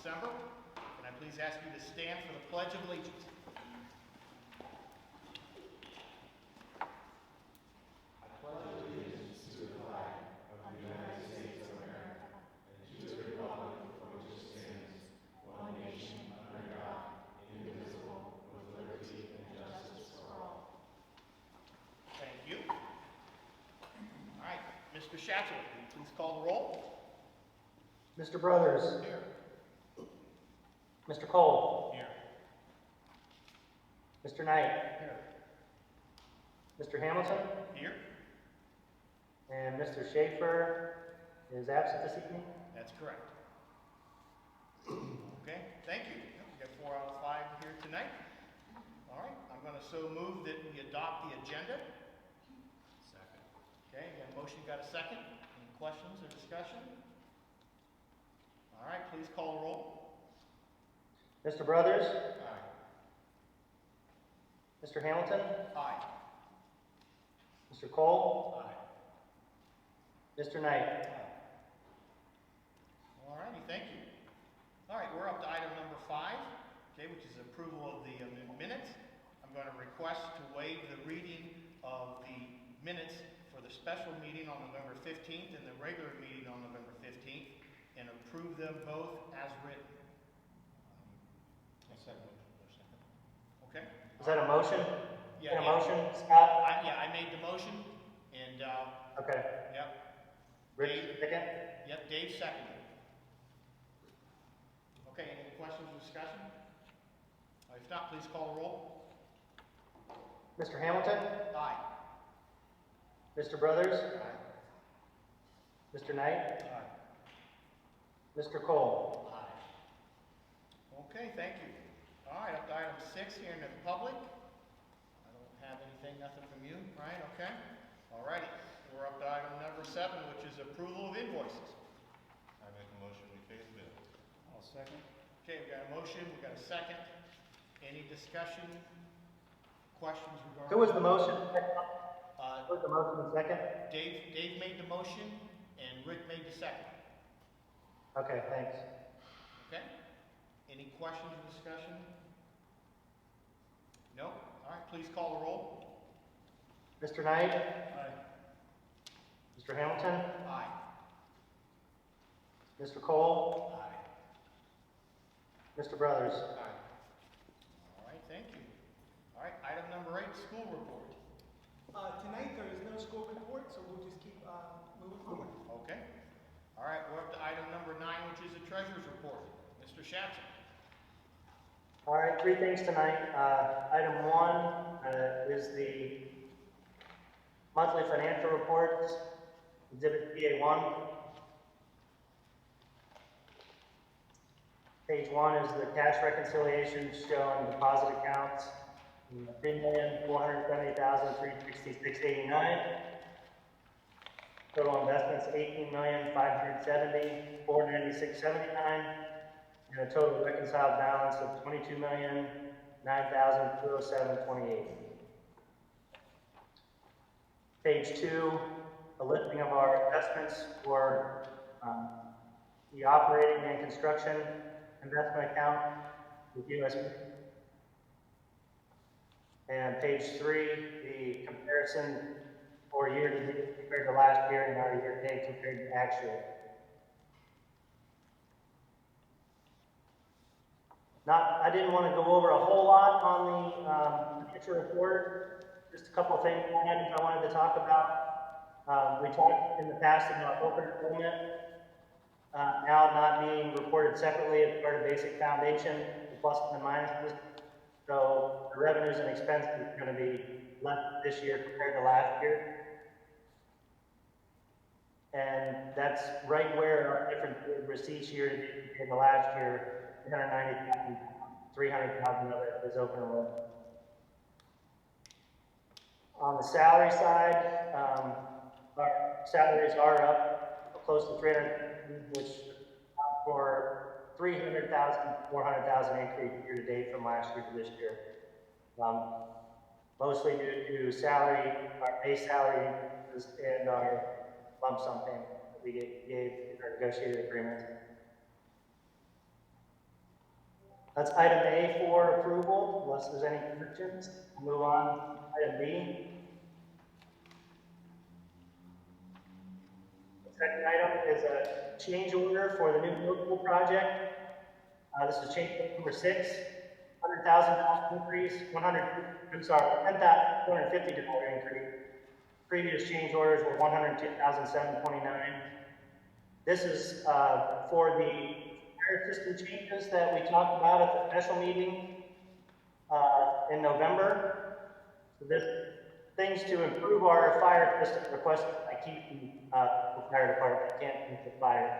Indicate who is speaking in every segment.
Speaker 1: December. Can I please ask you to stand for the Pledge of Allegiance? Mr. Schatzer, will you please call the roll?
Speaker 2: Mr. Brothers.
Speaker 1: Here.
Speaker 2: Mr. Cole.
Speaker 1: Here.
Speaker 2: Mr. Knight.
Speaker 1: Here.
Speaker 2: Mr. Hamilton.
Speaker 1: Here.
Speaker 2: And Mr. Schaefer is absent this evening.
Speaker 1: That's correct. Okay, thank you. We got 4 out of 5 here tonight. All right, I'm going to so move that we adopt the agenda. Okay, got a motion, got a second. Any questions or discussion? All right, please call the roll.
Speaker 2: Mr. Brothers.
Speaker 1: Aye.
Speaker 2: Mr. Hamilton.
Speaker 1: Aye.
Speaker 2: Mr. Cole.
Speaker 1: Aye.
Speaker 2: Mr. Knight.
Speaker 1: Aye. All righty, thank you. All right, we're up to item number 5, okay, which is approval of the minutes. I'm going to request to waive the reading of the minutes for the special meeting on November 15th and the regular meeting on November 15th, and approve them both as written. Okay?
Speaker 2: Is that a motion?
Speaker 1: Yeah.
Speaker 2: A motion, Scott?
Speaker 1: I made the motion, and,
Speaker 2: Okay.
Speaker 1: yep.
Speaker 2: Rich, second?
Speaker 1: Yep, Dave seconded. Okay, any questions or discussion? If not, please call the roll.
Speaker 2: Mr. Hamilton.
Speaker 1: Aye.
Speaker 2: Mr. Brothers.
Speaker 1: Aye.
Speaker 2: Mr. Knight.
Speaker 1: Aye.
Speaker 2: Mr. Cole.
Speaker 1: Aye. Okay, thank you. All right, up to item 6 here in the public. I don't have anything, nothing from you, right? Okay. All righty. We're up to item number 7, which is approval of invoices.
Speaker 3: I make a motion we pay the bill.
Speaker 1: I'll second. Okay, we got a motion, we got a second. Any discussion, questions regarding?
Speaker 2: Who was the motion? Who was the motion and second?
Speaker 1: Dave made the motion, and Rick made the second.
Speaker 2: Okay, thanks.
Speaker 1: Okay? Any questions or discussion? No? All right, please call the roll.
Speaker 2: Mr. Knight.
Speaker 1: Aye.
Speaker 2: Mr. Hamilton.
Speaker 1: Aye.
Speaker 2: Mr. Cole.
Speaker 1: Aye.
Speaker 2: Mr. Brothers.
Speaker 1: Aye. All right, thank you. All right, item number 8, school report.
Speaker 4: Tonight there is no school report, so we'll just keep moving forward.
Speaker 1: Okay. All right, we're up to item number 9, which is the treasurer's report. Mr. Schatzer.
Speaker 2: All right, 3 things tonight. Item 1 is the monthly financial reports, Exhibit PA1. Page 1 is the cash reconciliations showing deposit accounts, $3,470,366.89. Total investments, $18,570,496.79. And a total reconciled balance of $22,009,207.28. Page 2, a listing of our investments for the operating and construction investment account with US. And page 3, the comparison for year to date compared to last year and our year to date compared to actual. I didn't want to go over a whole lot on the financial report. Just a couple of things I wanted to talk about. We talked in the past about open enrollment now not being reported separately as part of basic foundation, the pluses and minuses. So the revenues and expenses are going to be less this year compared to last year. And that's right where our difference receipts year to date compared to last year. 190,000, 300,000 of it is open enrollment. On the salary side, our salaries are up close to 300,000, which for 300,000, 400,000 increase year to date from last year to this year. Mostly due to salary, our base salary increases and our lump sum payment that we gave in our negotiated agreement. That's item A for approval, unless there's any corrections. Move on, item B. The second item is a change order for the new middle school project. This is change order number 6, $100,000 increase, $10,250 increase. Previous change orders were $102,729. This is for the fire system changes that we talked about at the special meeting in November. So this things to improve our fire system requested by Canton Fire Department, Canton Fire.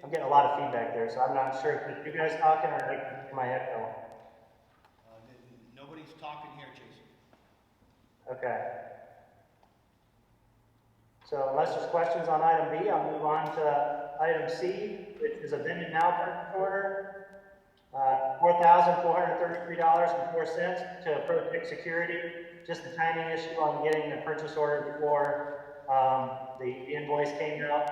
Speaker 2: I'm getting a lot of feedback there, so I'm not sure if you guys talking or like my head going.
Speaker 1: Nobody's talking here, Jason.
Speaker 2: Okay. So unless there's questions on item B, I'll move on to item C, which is a then and now purchase order. $4,433.04 to Protect Security. Just a timing issue on getting the purchase order before the invoice came out.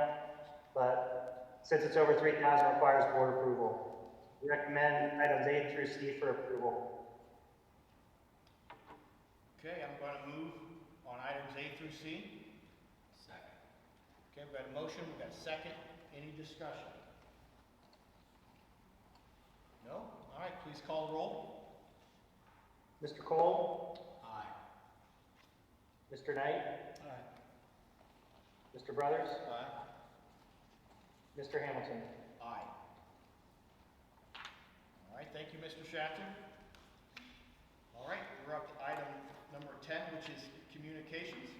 Speaker 2: But since it's over $3,000, requires board approval. We recommend items A through C for approval.
Speaker 1: Okay, I'm going to move on items A through C.
Speaker 3: Second.
Speaker 1: Okay, we've got a motion, we've got a second. Any discussion? No? All right, please call the roll.
Speaker 2: Mr. Cole?
Speaker 1: Aye.
Speaker 2: Mr. Knight?
Speaker 1: Aye.
Speaker 2: Mr. Brothers?
Speaker 1: Aye.
Speaker 2: Mr. Hamilton?
Speaker 1: Aye. All right, thank you, Mr. Shattuck. All right, we're up to item number 10, which is communications.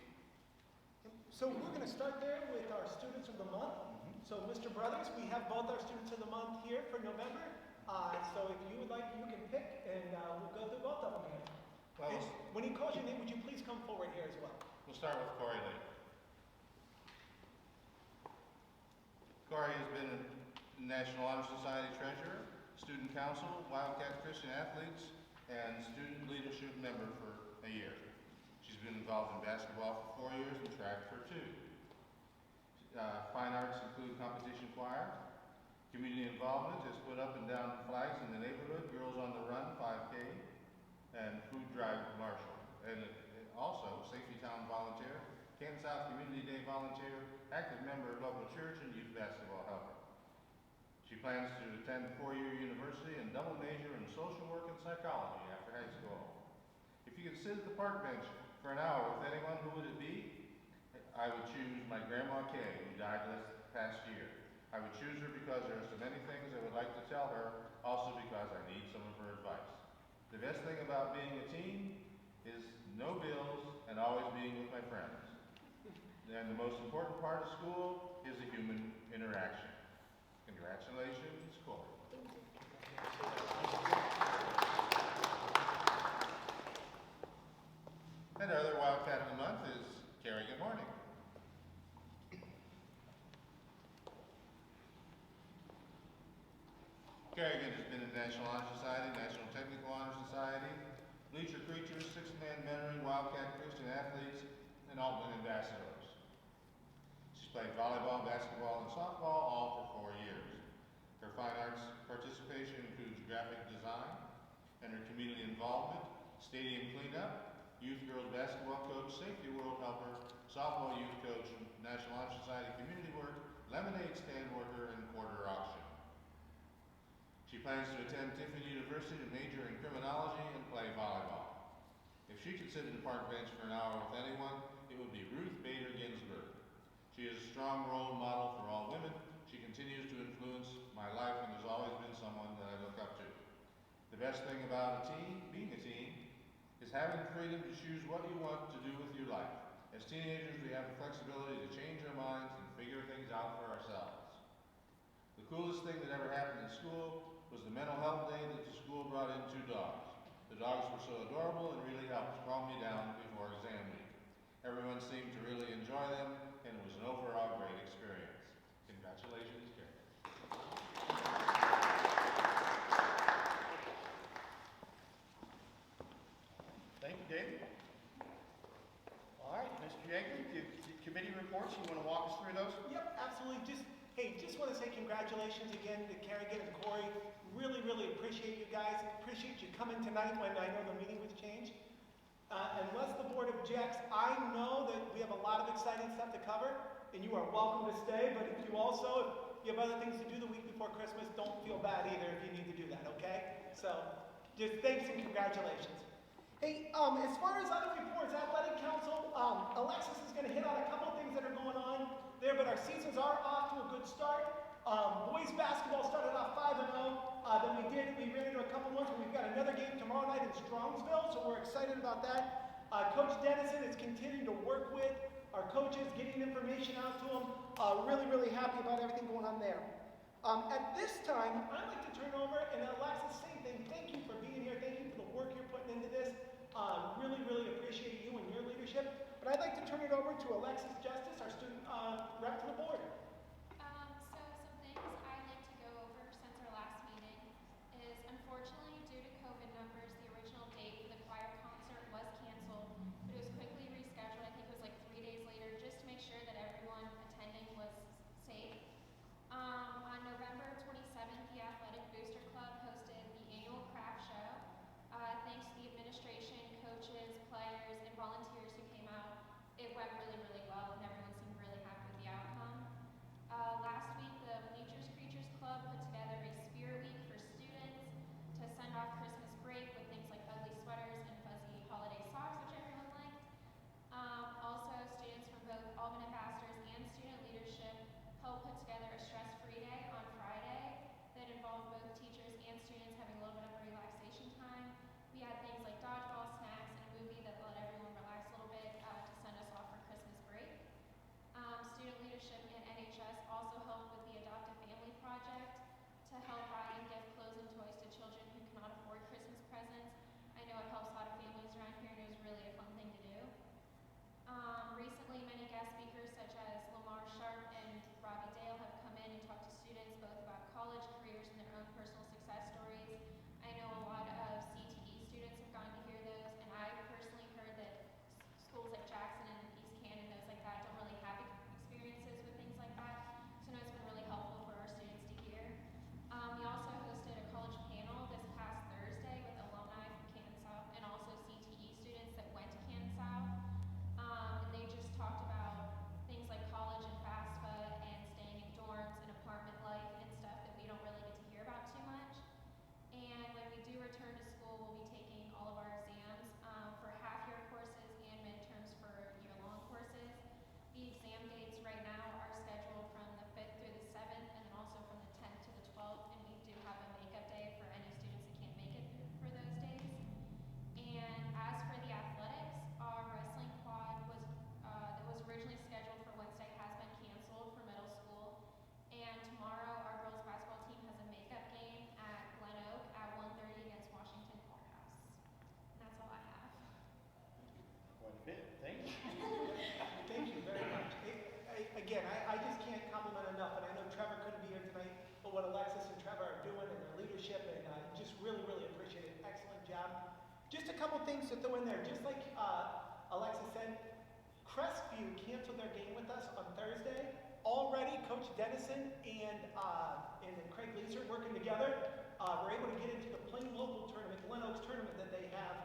Speaker 4: So we're going to start there with our students of the month. So Mr. Brothers, we have both our students of the month here for November. So if you would like, you can pick, and we'll go through both of them here.
Speaker 3: Well,
Speaker 4: And when he calls your name, would you please come forward here as well?
Speaker 3: we'll start with Corey Lee. Corey has been a National Honor Society treasurer, student council, Wildcat Christian athletes, and student leadership member for a year. She's been involved in basketball for 4 years and track for 2. Fine arts include competition choir. Community involvement is put up and down flags in the neighborhood, Girls on the Run 5K, and food drive marshal. And also Safety Town volunteer, Canton South Community Day volunteer, active member of local church, and youth basketball helper. She plans to attend a 4-year university and double major in social work and psychology after high school. If you could sit at the park bench for an hour with anyone, who would it be? I would choose my Grandma Kay, who died this past year. I would choose her because there are so many things I would like to tell her, also because I need some of her advice. The best thing about being a teen is no bills and always being with my friends. And the most important part of school is the human interaction. Congratulations, Corey. And our other Wildcat of the month is Carrie. Good morning. Kerrigan has been in National Honor Society, National Technical Honor Society, Bleacher Creatures, Six-Man Mentoring, Wildcat Christian Athletes, and Altman Ambassadors. She's played volleyball, basketball, and softball, all for 4 years. Her fine arts participation includes graphic design, and her community involvement, stadium cleanup, youth girls basketball coach, safety world helper, softball youth coach, National Honor Society community work, lemonade stand worker, and quarter auction. She plans to attend Tiffin University to major in criminology and play volleyball. If she could sit at the park bench for an hour with anyone, it would be Ruth Bader Ginsburg. She is a strong role model for all women. She continues to influence my life and has always been someone that I look up to. The best thing about being a teen, is having the freedom to choose what you want to do with your life. As teenagers, we have the flexibility to change our minds and figure things out for ourselves. The coolest thing that ever happened in school was the mental health day that the school brought in 2 dogs. The dogs were so adorable and really helped calm me down before exam week. Everyone seemed to really enjoy them, and it was an overall great experience. Congratulations, Carrie.
Speaker 1: Thank you, David. All right, Mr. Yeager, committee reports, you want to walk us through those?
Speaker 4: Yep, absolutely. Just Hey, just want to say congratulations again to Kerrigan and Corey. Really, really appreciate you guys. Appreciate you coming tonight when I know the meeting was changed. Unless the board objects, I know that we have a lot of exciting stuff to cover, and you are welcome to stay, but if you have other things to do the week before Christmas, don't feel bad either if you need to do that, okay? So, just thanks and congratulations. Hey, as far as other reports, Athletic Council, Alexis is going to hit on a couple of things that are going on there, but our seasons are off to a good start. Boys basketball started off 5-0. We ran into a couple ones, but we've got another game tomorrow night in Strongsville, so we're excited about that. Coach Dennison is continuing to work with our coaches, getting information out to them. Really, really happy about everything going on there. At this time, I'd like to turn over, and Alexis, same thing. Thank you for being here. Thank you for the work you're putting into this. Really, really appreciate you and your leadership. But I'd like to turn it over to Alexis Justice, our student rep to the board.
Speaker 5: So some things I'd like to go over since our last meeting is, unfortunately, due to COVID numbers, the original date for the choir concert was canceled, but it was quickly rescheduled. I think it was like 3 days later, just to make sure that everyone attending was safe. On November 27th, the Athletic Booster Club hosted the annual craft show. Thanks to the administration, coaches, players, and volunteers who came out, it went really, really well, and everyone seemed really happy with the outcome. Last week, the Bleachers Creatures Club put together a spirit week for students to send off Christmas break with things like ugly sweaters and fuzzy holiday socks, which everyone liked. Also, students from both Alban Ambassadors and student leadership helped put together a stress-free day on Friday that involved both teachers and students having a little bit of a relaxation time. We had things like dodgeball, snacks, and a movie that let everyone relax a little bit to send us off for Christmas break. Student leadership and NHS also helped with the Adoptive Family Project to help buy and gift clothes and toys to children who cannot afford Christmas presents. I know it helps a lot of families around here, and it was really a fun thing to do. Recently, many guest speakers such as Lamar Sharp and Robbie Dale have come in and talked to students both about college, careers, and their own personal success stories. I know a lot of CTE students have gone to hear those, and I personally heard that schools like Jackson and East Canton, those like that, don't really have experiences with things like that. So I know it's been really helpful for our students to hear. We also hosted a college panel this past Thursday with alumni from Canton South and also CTE students that went to Canton South. And they just talked about things like college and FAFSA and staying in dorms and apartment life and stuff that we don't really get to hear about too much. And when we do return to school, we'll be taking all of our exams for half-year courses and midterms for year-long courses. The exam dates right now are scheduled from the 5th through the 7th, and then also from the 10th to the 12th, and we do have a makeup day for any students that can't make it for those days. And as for the athletics, our wrestling quad that was originally scheduled for Wednesday has been canceled for middle school. And tomorrow, our girls basketball team has a makeup game at Glen Oak at 1:30 against Washington Courthouse. And that's all I have.
Speaker 1: Quite a bit, thank you.
Speaker 4: Thank you very much. I just can't compliment enough, and I know Trevor couldn't be here tonight, but what Alexis and Trevor are doing and their leadership, and just really, really appreciate it. Excellent job. Just a couple things to throw in there. Just like Alexis said, Crestview canceled their game with us on Thursday. Already, Coach Dennison and Craig Leeser working together. We're able to get into the Plain Local tournament, Glen Oaks tournament that they have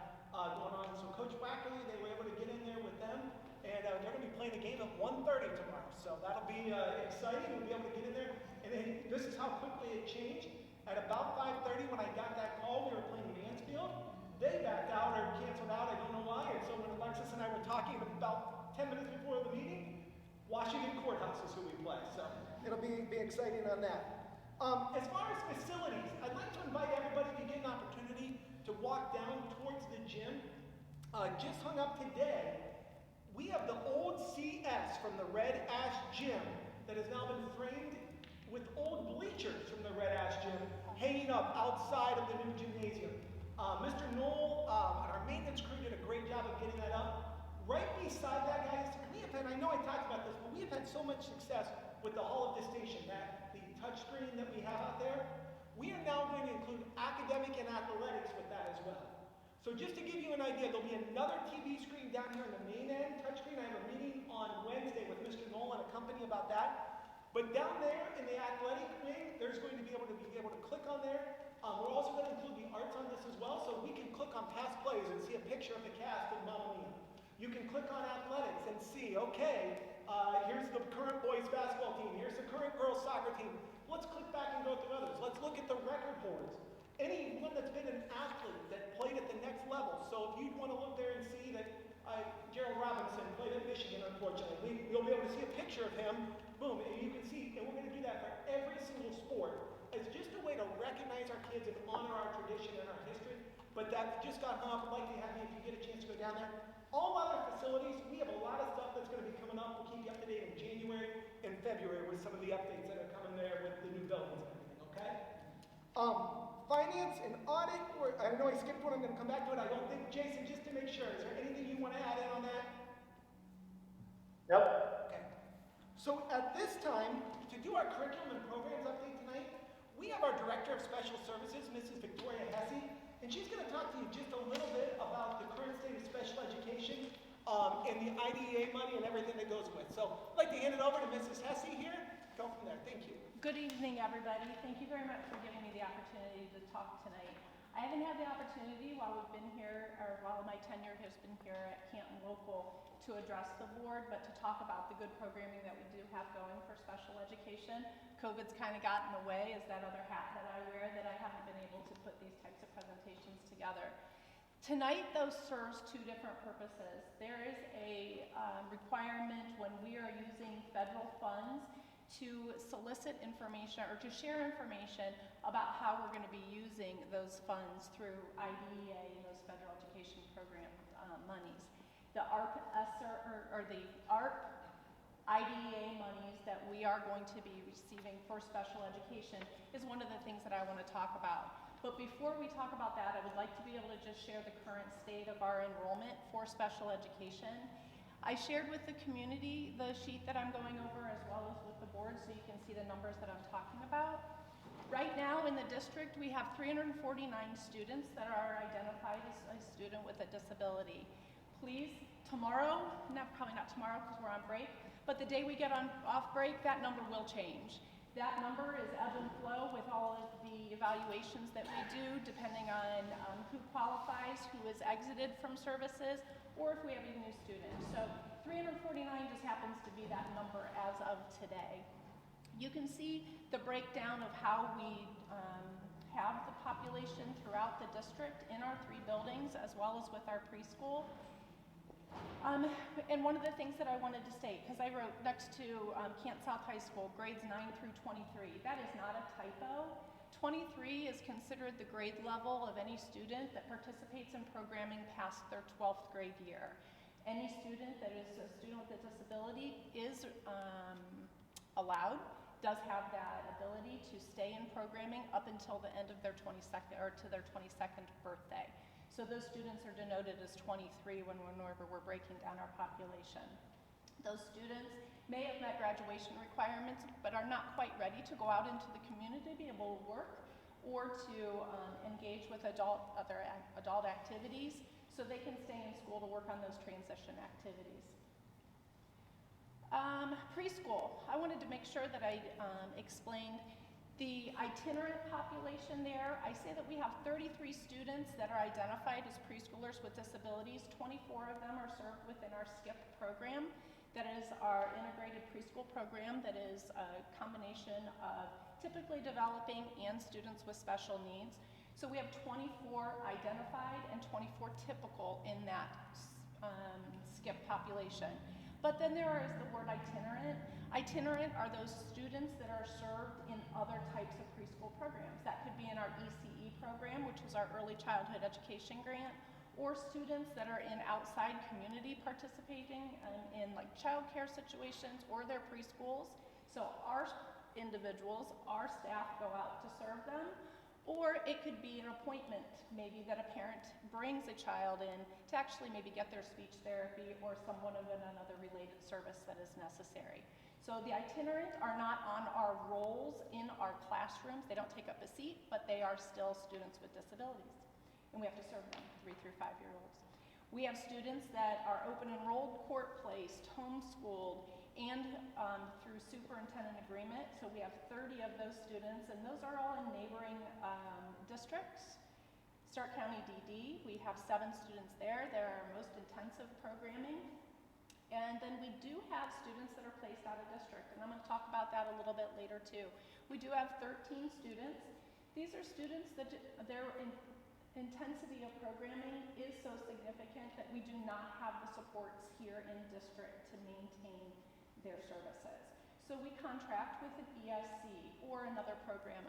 Speaker 4: going on. So Coach Wackerly, they were able to get in there with them, and they're going to be playing a game at 1:30 tomorrow. So that'll be exciting. We'll be able to get in there. And then this is how quickly it changed. At about 5:30, when I got that call, we were playing Mansfield. They backed out or canceled out. I don't know why. And so when Alexis and I were talking about 10 minutes before the meeting, Washington Courthouse is who we play. So it'll be exciting on that. As far as facilities, I'd like to invite everybody to get an opportunity to walk down towards the gym. Just hung up today. We have the old CS from the Red Ash Gym that has now been framed with old bleachers from the Red Ash Gym hanging up outside of the new gymnasium. Mr. Knoll and our maintenance crew did a great job of getting that up. Right beside that, guys, we have had, I know I talked about this, but we have had so much success with the Hall of Distinction, the touchscreen that we have out there. We are now going to include academic and athletics with that as well. So just to give you an idea, there'll be another TV screen down here on the main end, touchscreen. I have a meeting on Wednesday with Mr. Knoll and a company about that. But down there in the athletic wing, there's going to be able to click on there. We're also going to include the arts on this as well, so we can click on past plays and see a picture of the cast in Mamma Mia. You can click on athletics and see, okay, here's the current boys basketball team, here's the current girls soccer team. Let's click back and go through others. Let's look at the record boards. Anyone that's been an athlete that played at the next level. So if you'd want to look there and see that Gerald Robinson played at Michigan, unfortunately, you'll be able to see a picture of him. Boom, and you can see, and we're going to do that for every single sport. It's just a way to recognize our kids and honor our tradition and our history. But that just got hung up. I'd like to have you, if you get a chance to go down there. All other facilities, we have a lot of stuff that's going to be coming up. We'll keep you up to date in January and February with some of the updates that are coming there with the new buildings and everything, okay? Finance and audit, I know I skipped one, I'm going to come back to it. I don't think, Jason, just to make sure, is there anything you want to add in on that?
Speaker 2: Nope.
Speaker 4: Okay. So at this time, to do our curriculum and programs update tonight, we have our Director of Special Services, Mrs. Victoria Hesse, and she's going to talk to you just a little bit about the current state of special education and the IDEA money and everything that goes with. So I'd like to hand it over to Mrs. Hesse here. Go from there. Thank you.
Speaker 6: Good evening, everybody. Thank you very much for giving me the opportunity to talk tonight. I haven't had the opportunity while we've been here, or while my tenure has been here at Canton Local, to address the board, but to talk about the good programming that we do have going for special education. COVID's kind of gotten in the way, is that other hat that I wear, that I haven't been able to put these types of presentations together. Tonight, though, serves two different purposes. There is a requirement when we are using federal funds to solicit information or to share information about how we're going to be using those funds through IDEA and those federal education program monies. The ARP or the ARP IDEA monies that we are going to be receiving for special education is one of the things that I want to talk about. But before we talk about that, I would like to be able to just share the current state of our enrollment for special education. I shared with the community the sheet that I'm going over as well as with the board so you can see the numbers that I'm talking about. Right now in the district we have 349 students that are identified as a student with a disability. Please, tomorrow, probably not tomorrow because we're on break, but the day we get off break, that number will change. That number is ebb and flow with all of the evaluations that we do depending on who qualifies, who is exited from services, or if we have a new student. So 349 just happens to be that number as of today. You can see the breakdown of how we have the population throughout the district in our 3 buildings as well as with our preschool. And one of the things that I wanted to state, because I wrote next to Canton South High School, grades 9 through 23, that is not a typo. 23 is considered the grade level of any student that participates in programming past their 12th grade year. Any student that is a student with a disability is allowed, does have that ability to stay in programming up until the end of their 22nd or to their 22nd birthday. So those students are denoted as 23 whenever we're breaking down our population. Those students may have met graduation requirements, but are not quite ready to go out into the community to be able to work or to engage with other adult activities, so they can stay in school to work on those transition activities. Preschool, I wanted to make sure that I explained the itinerant population there. I say that we have 33 students that are identified as preschoolers with disabilities. 24 of them are served within our SKIP program. That is our integrated preschool program that is a combination of typically developing and students with special needs. So we have 24 identified and 24 typical in that SKIP population. But then there is the word itinerant. Itinerant are those students that are served in other types of preschool programs. That could be in our ECE program, which is our early childhood education grant, or students that are in outside community participating in like childcare situations or their preschools. So our individuals, our staff go out to serve them, or it could be an appointment, maybe that a parent brings a child in to actually maybe get their speech therapy or somewhat of another related service that is necessary. So the itinerant are not on our rolls in our classrooms. They don't take up a seat, but they are still students with disabilities. And we have to serve them, 3 through 5-year-olds. We have students that are open enrolled, court placed, homeschooled, and through superintendent agreement. So we have 30 of those students, and those are all in neighboring districts. Stark County DD, we have 7 students there. They're our most intensive programming. And then we do have students that are placed out of district, and I'm going to talk about that a little bit later too. We do have 13 students. These are students that their intensity of programming is so significant that we do not have the supports here in district to maintain their services. So we contract with an ESC or another program.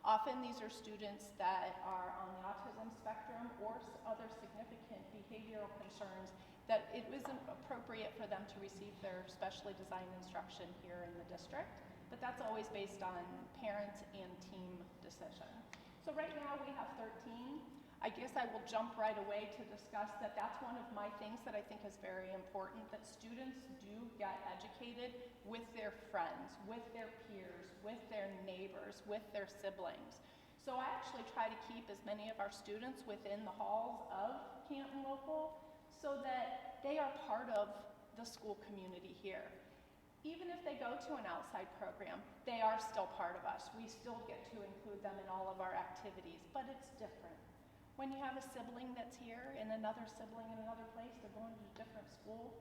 Speaker 6: Often these are students that are on the autism spectrum or other significant behavioral concerns that it isn't appropriate for them to receive their specially designed instruction here in the district, but that's always based on parent and team decision. So right now we have 13. I guess I will jump right away to discuss that that's one of my things that I think is very important, that students do get educated with their friends, with their peers, with their neighbors, with their siblings. So I actually try to keep as many of our students within the halls of Canton Local so that they are part of the school community here. Even if they go to an outside program, they are still part of us. We still get to include them in all of our activities, but it's different. When you have a sibling that's here and another sibling in another place, they're going to a different school,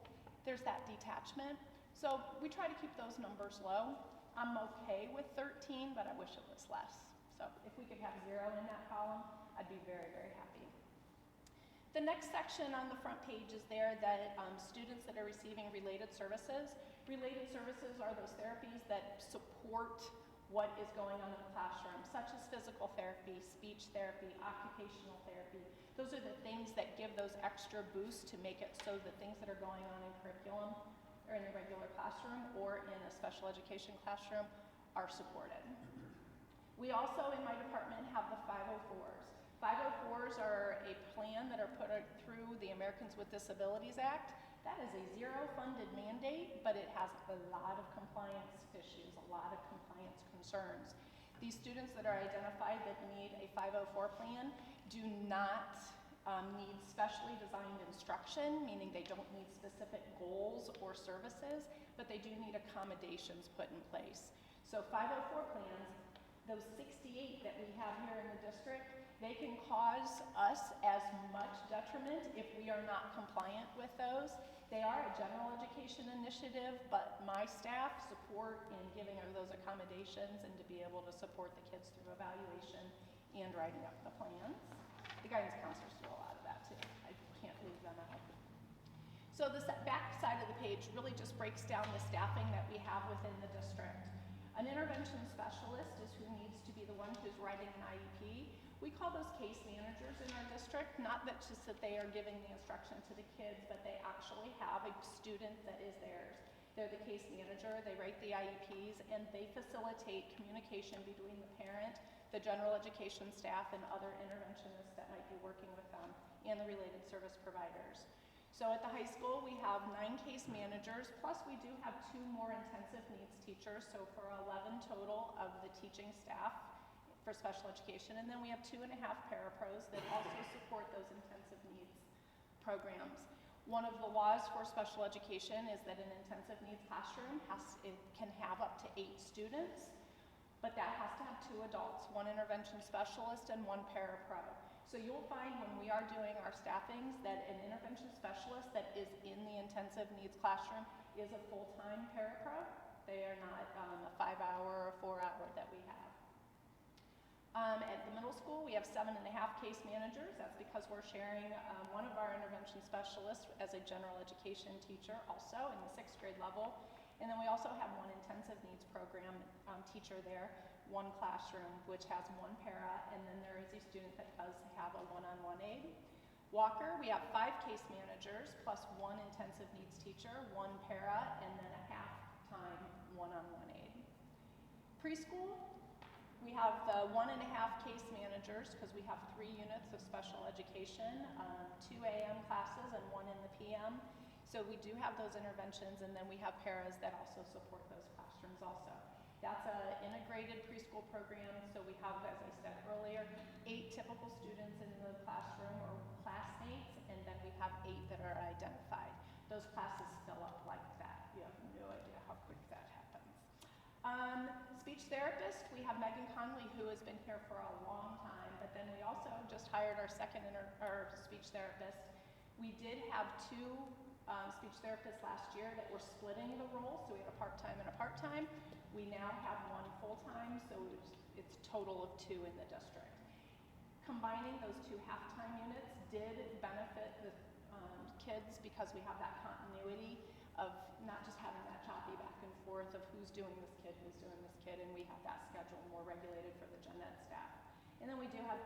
Speaker 6: there's that detachment. So we try to keep those numbers low. I'm okay with 13, but I wish it was less. So if we could have 0 in that column, I'd be very, very happy. The next section on the front page is there that students that are receiving related services. Related services are those therapies that support what is going on in the classroom, such as physical therapy, speech therapy, occupational therapy. Those are the things that give those extra boosts to make it so the things that are going on in curriculum or in the regular classroom or in a special education classroom are supported. We also, in my department, have the 504s. 504s are a plan that are put through the Americans with Disabilities Act. That is a zero-funded mandate, but it has a lot of compliance issues, a lot of compliance concerns. These students that are identified that need a 504 plan do not need specially designed instruction, meaning they don't need specific goals or services, but they do need accommodations put in place. So 504 plans, those 68 that we have here in the district, they can cause us as much detriment if we are not compliant with those. They are a general education initiative, but my staff support in giving those accommodations and to be able to support the kids through evaluation and writing up the plans. The guidance counselors do a lot of that too. I can't leave them out. So the back side of the page really just breaks down the staffing that we have within the district. An intervention specialist is who needs to be the one who's writing an IEP. We call those case managers in our district, not that just that they are giving the instruction to the kids, but they actually have a student that is theirs. They're the case manager, they write the IEPs, and they facilitate communication between the parent, the general education staff, and other interventionists that might be working with them, and the related service providers. So at the high school, we have 9 case managers, plus we do have 2 more intensive needs teachers, so for 11 total of the teaching staff for special education. And then we have 2.5 parapros that also support those intensive needs programs. One of the laws for special education is that an intensive needs classroom can have up to 8 students, but that has to have 2 adults, 1 intervention specialist and 1 parapro. So you'll find when we are doing our staffings that an intervention specialist that is in the intensive needs classroom is a full-time parapro. They are not a 5-hour or 4-hour that we have. At the middle school, we have 7.5 case managers. That's because we're sharing one of our intervention specialists as a general education teacher also in the 6th grade level. And then we also have 1 intensive needs program teacher there, 1 classroom, which has 1 para, and then there is a student that does have a one-on-one aid. Walker, we have 5 case managers plus 1 intensive needs teacher, 1 para, and then a half-time one-on-one aid. Preschool, we have 1.5 case managers because we have 3 units of special education, 2 AM classes and 1 in the PM. So we do have those interventions, and then we have paras that also support those classrooms also. That's an integrated preschool program, so we have, as I said earlier, 8 typical students in the classroom or classmates, and then we have 8 that are identified. Those classes fill up like that. You have no idea how Speech therapist, we have Megan Conley, who has been here for a long time, but then we also just hired our second our speech therapist. We did have two speech therapists last year that were splitting the role, so we had a part-time and a part-time. We now have one full-time, so it's a total of two in the district. Combining those two half-time units did benefit the kids because we have that continuity of not just having that choppy back and forth of who's doing this kid, and we have that schedule more regulated for the gen ed staff. And then we do have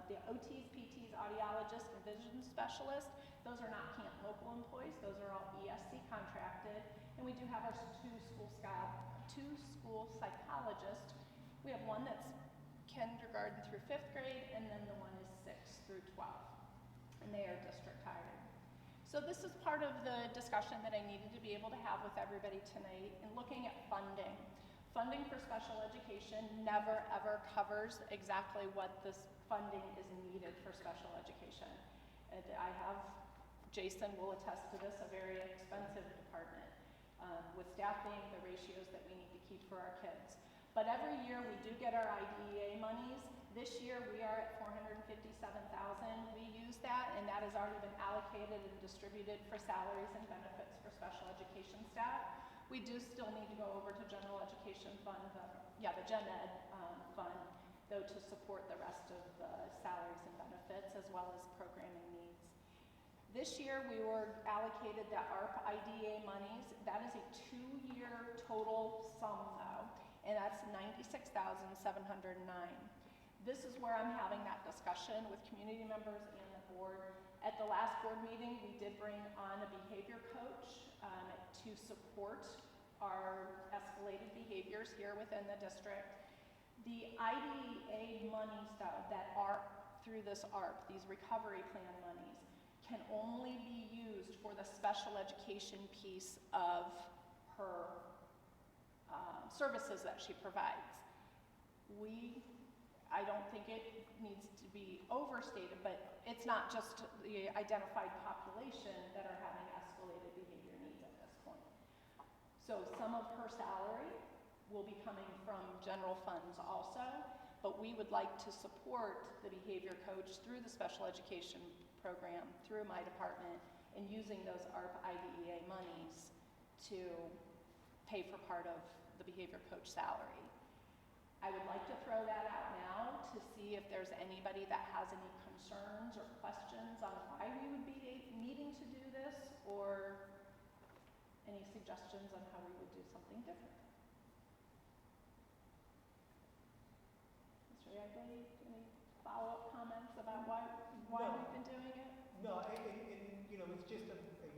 Speaker 6: the OTs, PTs, audiologists, and vision specialists. Those are not Canton local employees, those are all ESC contracted. And we do have our two school psychologists. We have one that's kindergarten through 5th grade, and then the one is 6th through 12th. And they are district hired. So this is part of the discussion that I needed to be able to have with everybody tonight in looking at funding. Funding for special education never ever covers exactly what this funding is needed for special education. And I have, Jason will attest to this, a very expensive department with staffing, the ratios that we need to keep for our kids. But every year we do get our IDEA monies. This year we are at $457,000. We use that, and that has already been allocated and distributed for salaries and benefits for special education staff. We do still need to go over to general education fund, the gen ed fund, though, to support the rest of the salaries and benefits as well as programming needs. This year we were allocated the ARP IDEA monies. That is a 2-year total sum though, and that's $96,709. This is where I'm having that discussion with community members and the board. At the last board meeting, we did bring on a behavior coach to support our escalated behaviors here within the district. The IDEA monies though that are through this ARP, these recovery plan monies, can only be used for the special education piece of her services that she provides. I don't think it needs to be overstated, but it's not just the identified population that are having escalated behavior needs at this point. So some of her salary will be coming from general funds also, but we would like to support the behavior coach through the special education program, through my department, and using those ARP IDEA monies to pay for part of the behavior coach salary. I would like to throw that out now to see if there's anybody that has any concerns or questions on why we would be needing to do this, or any suggestions on how we would do something different. Mr. Yegley, any follow-up comments about why
Speaker 4: No.
Speaker 6: we've been doing it?
Speaker 4: No, and it's just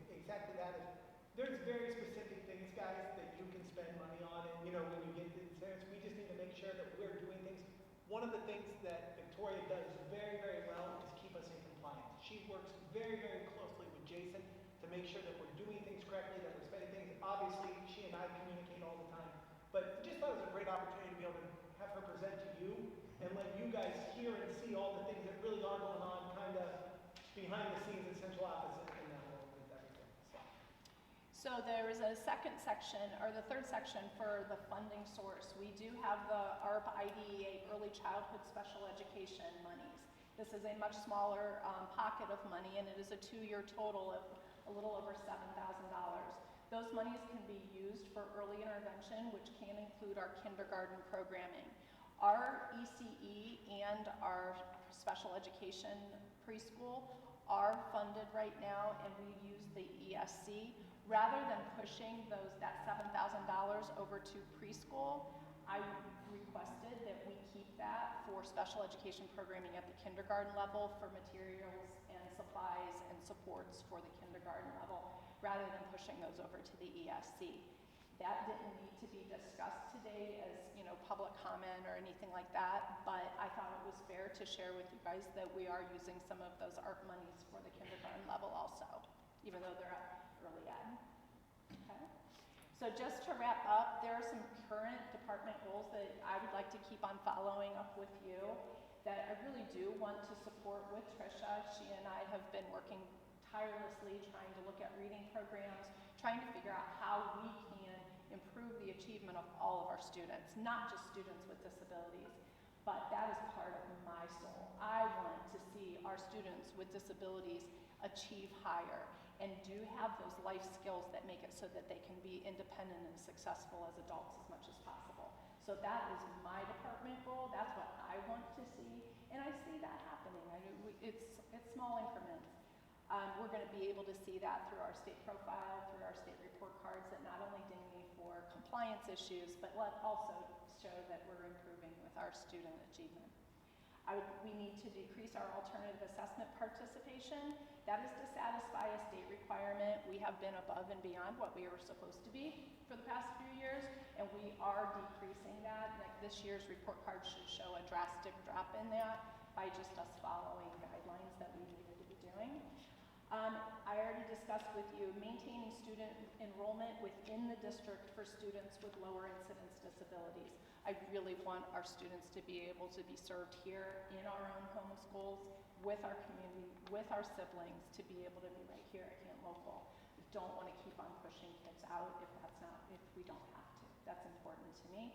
Speaker 4: exactly that. There's very specific things, guys, that you can spend money on, and when you get to the incentives, we just need to make sure that we're doing things. One of the things that Victoria does very, very well is keep us in compliance. She works very, very closely with Jason to make sure that we're doing things correctly, that we're spending things. Obviously, she and I communicate all the time, but just thought it was a great opportunity to be able to have her present to you and let you guys hear and see all the things that really are going on kind of behind the scenes in central office and that world with everything.
Speaker 6: So there is a second section, or the third section for the funding source. We do have the ARP IDEA Early Childhood Special Education monies. This is a much smaller pocket of money, and it is a 2-year total of a little over $7,000. Those monies can be used for early intervention, which can include our kindergarten programming. Our ECE and our special education preschool are funded right now, and we use the ESC. Rather than pushing that $7,000 over to preschool, I requested that we keep that for special education programming at the kindergarten level for materials and supplies and supports for the kindergarten level, rather than pushing those over to the ESC. That didn't need to be discussed today as public comment or anything like that, but I thought it was fair to share with you guys that we are using some of those ARP monies for the kindergarten level also, even though they're at early ed. Okay. So just to wrap up, there are some current department goals that I would like to keep on following up with you that I really do want to support with Tricia. She and I have been working tirelessly trying to look at reading programs, trying to figure out how we can improve the achievement of all of our students, not just students with disabilities. But that is part of my soul. I want to see our students with disabilities achieve higher and do have those life skills that make it so that they can be independent and successful as adults as much as possible. So that is my department goal. That's what I want to see, and I see that happening. It's small increments. We're going to be able to see that through our state profile, through our state report cards that not only ding me for compliance issues, but also show that we're improving with our student achievement. We need to decrease our alternative assessment participation. That is to satisfy a state requirement. We have been above and beyond what we were supposed to be for the past few years, and we are decreasing that. Like this year's report card should show a drastic drop in that by just us following guidelines that we needed to be doing. I already discussed with you maintaining student enrollment within the district for students with lower incidence disabilities. I really want our students to be able to be served here in our own home schools with our community, with our siblings, to be able to be right here at Canton Local. We don't want to keep on pushing kids out if we don't have to. That's important to me.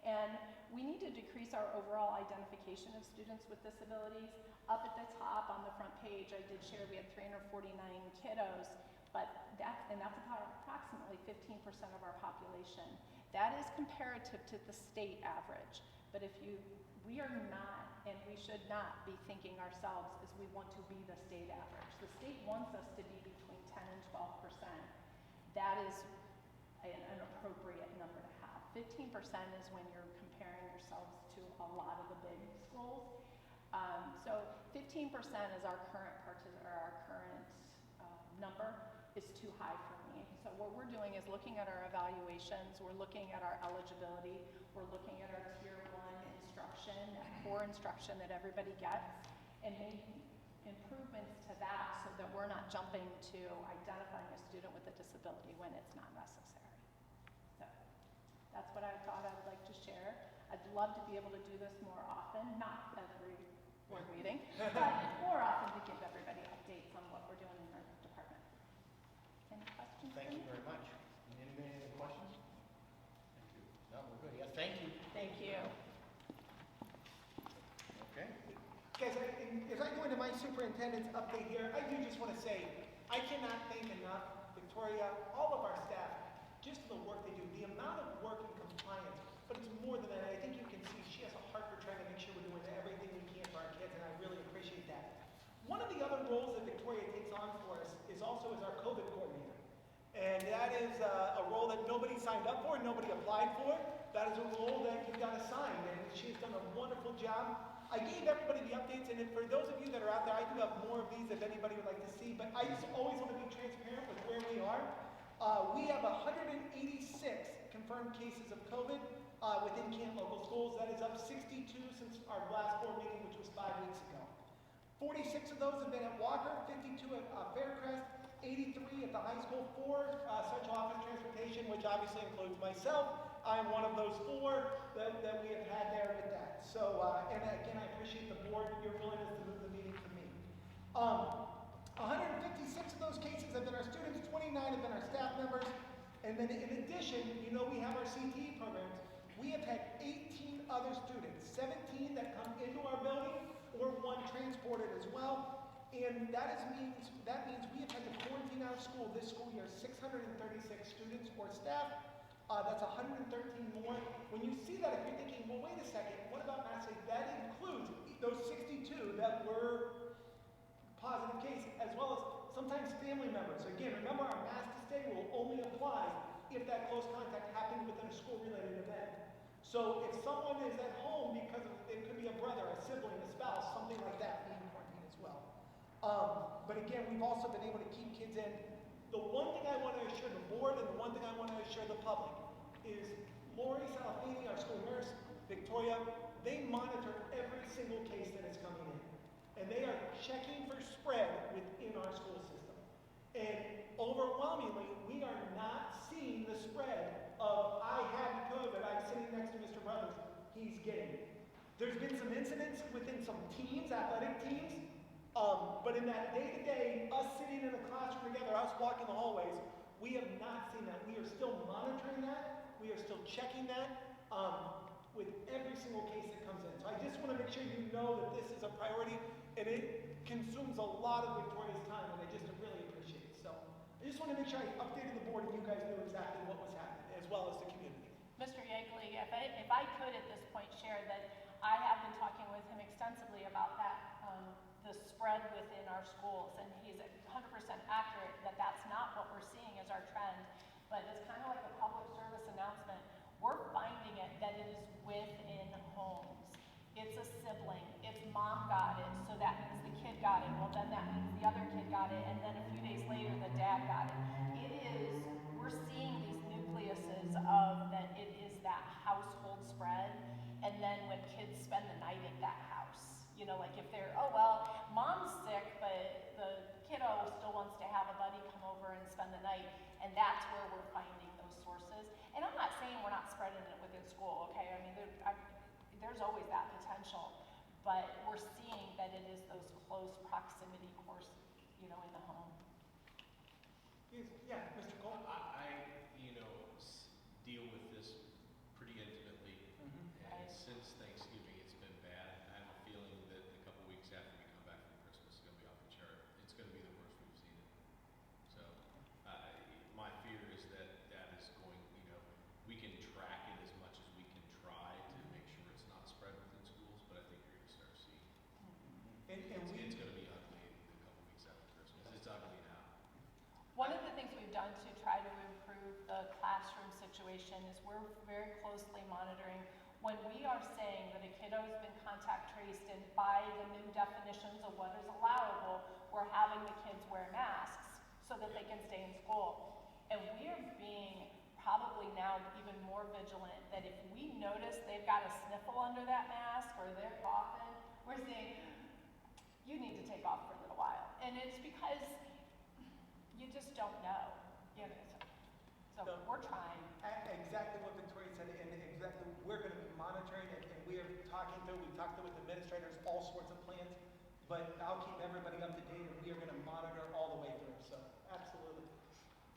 Speaker 6: And we need to decrease our overall identification of students with disabilities. Up at the top on the front page, I did share we had 349 kiddos, but that's approximately 15% of our population. That is comparative to the state average. But we are not, and we should not be thinking ourselves as we want to be the state average. The state wants us to be between 10 and 12%. That is an appropriate number to have. 15% is when you're comparing yourselves to a lot of the big schools. So 15% is our current number is too high for me. So what we're doing is looking at our evaluations, we're looking at our eligibility, we're looking at our tier 1 instruction, that core instruction that everybody gets, and making improvements to that so that we're not jumping to identifying a student with a disability when it's not necessary. So that's what I thought I would like to share. I'd love to be able to do this more often, not every board meeting, but more often to give everybody updates on what we're doing in our department. Any questions?
Speaker 1: Thank you very much. Anybody have any questions? Thank you. No, we're good. Yeah, thank you.
Speaker 6: Thank you.
Speaker 1: Okay.
Speaker 4: Guys, as I go into my superintendent's update here, I do just want to say, I cannot thank enough Victoria, all of our staff, just for the work they do, the amount of work and compliance, but it's more than that. I think you can see she has a heart for trying to make sure we're doing everything we can for our kids, and I really appreciate that. One of the other roles that Victoria takes on for us is also as our COVID coordinator. And that is a role that nobody signed up for, nobody applied for. That is a role that you got assigned, and she's done a wonderful job. I gave everybody the updates, and for those of you that are out there, I do have more of these if anybody would like to see, but I just always want to be transparent with where we are. We have 186 confirmed cases of COVID within Canton Local Schools. That is up 62 since our last board meeting, which was 5 weeks ago. 46 of those have been at Walker, 52 at Faircrest, 83 at the high school, 4 central office transportation, which obviously includes myself. I'm one of those 4 that we have had there with that. So, and again, I appreciate the board, your willingness to move the meeting for me. 156 of those cases have been our students, 29 have been our staff members, and then in addition, you know we have our CTE programs. We have had 18 other students, 17 that come into our building, or 1 transported as well. And that means we have had to quarantine our school this school year 636 students or staff. That's 113 more. When you see that, if you're thinking, well, wait a second, what about Mass State? That includes those 62 that were positive cases, as well as sometimes family members. Again, remember our mask to stay rule only applies if that close contact happened within a school-related event. So if someone is at home because it could be a brother, a sibling, a spouse, something like that, we can quarantine as well. But again, we've also been able to keep kids in. The one thing I want to assure the board and the one thing I want to assure the public is Lori Salafini, our school nurse, Victoria, they monitor every single case that is coming in. And they are checking for spread within our school system. And overwhelmingly, we are not seeing the spread of, I had COVID, I'm sitting next to Mr. Brothers, he's getting it. There's been some incidents within some teams, athletic teams, but in that day-to-day, us sitting in a classroom together, us walking the hallways, we have not seen that. We are still monitoring that. We are still checking that with every single case that comes in. So I just want to make sure you know that this is a priority, and it consumes a lot of Victoria's time, and I just really appreciate it. So I just want to make sure I updated the board and you guys knew exactly what was happening, as well as the community.
Speaker 6: Mr. Yeagley, if I could at this point share that I have been talking with him extensively about that, the spread within our schools, and he's 100% accurate that that's not what we're seeing as our trend, but it's kind of like a public service announcement. We're finding it that it is within homes. It's a sibling, it's mom got it, so that means the kid got it, well then that means the other kid got it, and then a few days later the dad got it. We're seeing these nucleuses of that it is that household spread, and then when kids spend the night at that house, you know, like if they're, oh well, mom's sick, but the kiddo still wants to have a buddy come over and spend the night, and that's where we're finding those sources. And I'm not saying we're not spreading it within school, okay? I mean, there's always that potential, but we're seeing that it is those close proximity course, you know, in the home.
Speaker 4: Yeah, Mr. Cole?
Speaker 7: I deal with this pretty intimately, and
Speaker 6: Right.
Speaker 7: since Thanksgiving, it's been bad. I have a feeling that a couple weeks after we come back from Christmas, it's going to be off the chart. It's going to be the worst we've seen it. So, my fear is that that is going, we can track it as much as we can try to make sure it's not spread within schools, but I think you're going to start seeing it's going to be ugly a couple weeks after Christmas. It's ugly now.
Speaker 6: One of the things we've done to try to improve the classroom situation is we're very closely monitoring when we are saying that a kiddo has been contact traced, and by the new definitions of what is allowable, we're having the kids wear masks so that they can stay in school. And we are being probably now even more vigilant that if we notice they've got a sniffle under that mask or they're coughing, we're saying, you need to take off for a little while. And it's because you just don't know. So we're trying.
Speaker 4: Exactly what Victoria said, and exactly we're going to be monitoring, and we are we've talked with administrators, all sorts of plans, but I'll keep everybody up to date, and we are going to monitor all the way through, so absolutely.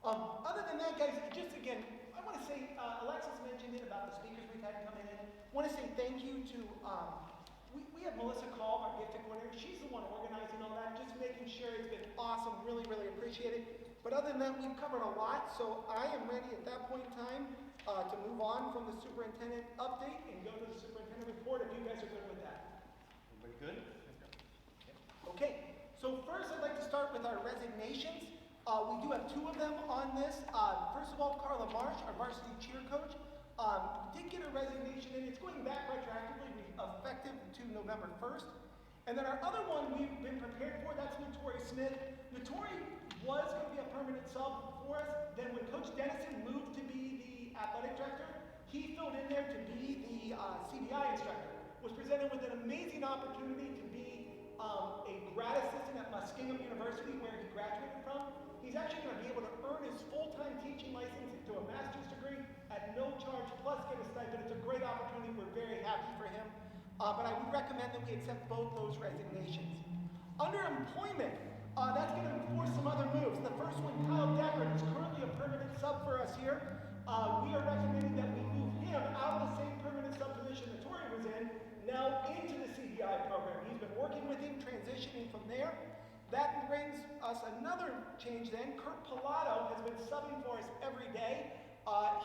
Speaker 4: Other than that, guys, just again, I want to say, Alexis mentioned it about the speakers we've had coming in. I want to say thank you to, we have Melissa Call, our gifted coordinator. She's the one organizing all that, just making sure. It's been awesome, really, really appreciate it. But other than that, we've covered a lot, so I am ready at that point in time to move on from the superintendent update and go to the superintendent report, if you guys are good with that.
Speaker 1: Everybody good?
Speaker 4: Okay, so first I'd like to start with our resignations. We do have two of them on this. First of all, Carla Marsh, our varsity cheer coach, did get a resignation, and it's going back retroactively, effective to November 1st. And then our other one we've been prepared for, that's Notori Smith. Notori was going to be a permanent sub for us. Then when Coach Dennison moved to be the athletic director, he filled in there to be the CBI instructor. Was presented with an amazing opportunity to be a grad assistant at Muskingum University, where he graduated from. He's actually going to be able to earn his full-time teaching license into a master's degree at no charge, plus get a stipend. It's a great opportunity. We're very happy for him. But I would recommend that we accept both those resignations. Under employment, that's going to enforce some other moves. The first one, Kyle Decker, who's currently a permanent sub for us here. We are recommending that we move him out of the same permanent sub position that Tori was in, now into the CDI program. He's been working with him, transitioning from there. That brings us another change then. Kurt Pilato has been subbing for us every day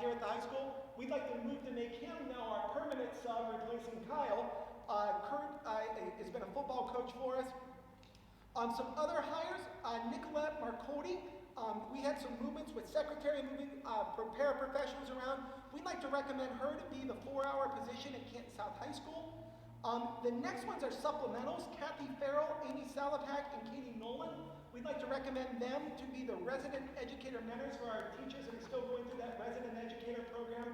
Speaker 4: here at the high school. We'd like to move to make him now our permanent sub, replacing Kyle. Kurt has been a football coach for us. Some other hires, Nicolette Marcotti. We had some movements with secretary moving paraprofessionals around. We'd like to recommend her to be the 4-hour position at Canton South High School. The next ones are supplementals. Kathy Farrell, Amy Salapak, and Katie Nolan. We'd like to recommend them to be the resident educator mentors for our teachers that are still going through that resident educator program.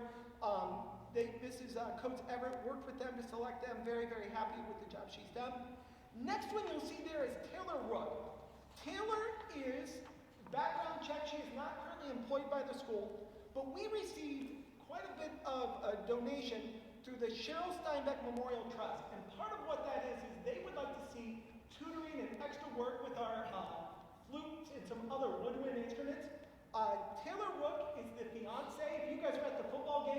Speaker 4: This is Coach Everett, worked with them to select them. Very, very happy with the job she's done. Next one you'll see there is Taylor Rook. Taylor is background check. She is not currently employed by the school, but we received quite a bit of a donation through the Cheryl Steinbeck Memorial Trust. And part of what that is they would like to see tutoring and extra work with our flutes and some other woodwind instruments. Taylor Rook is the fiance. If you guys were at the football game,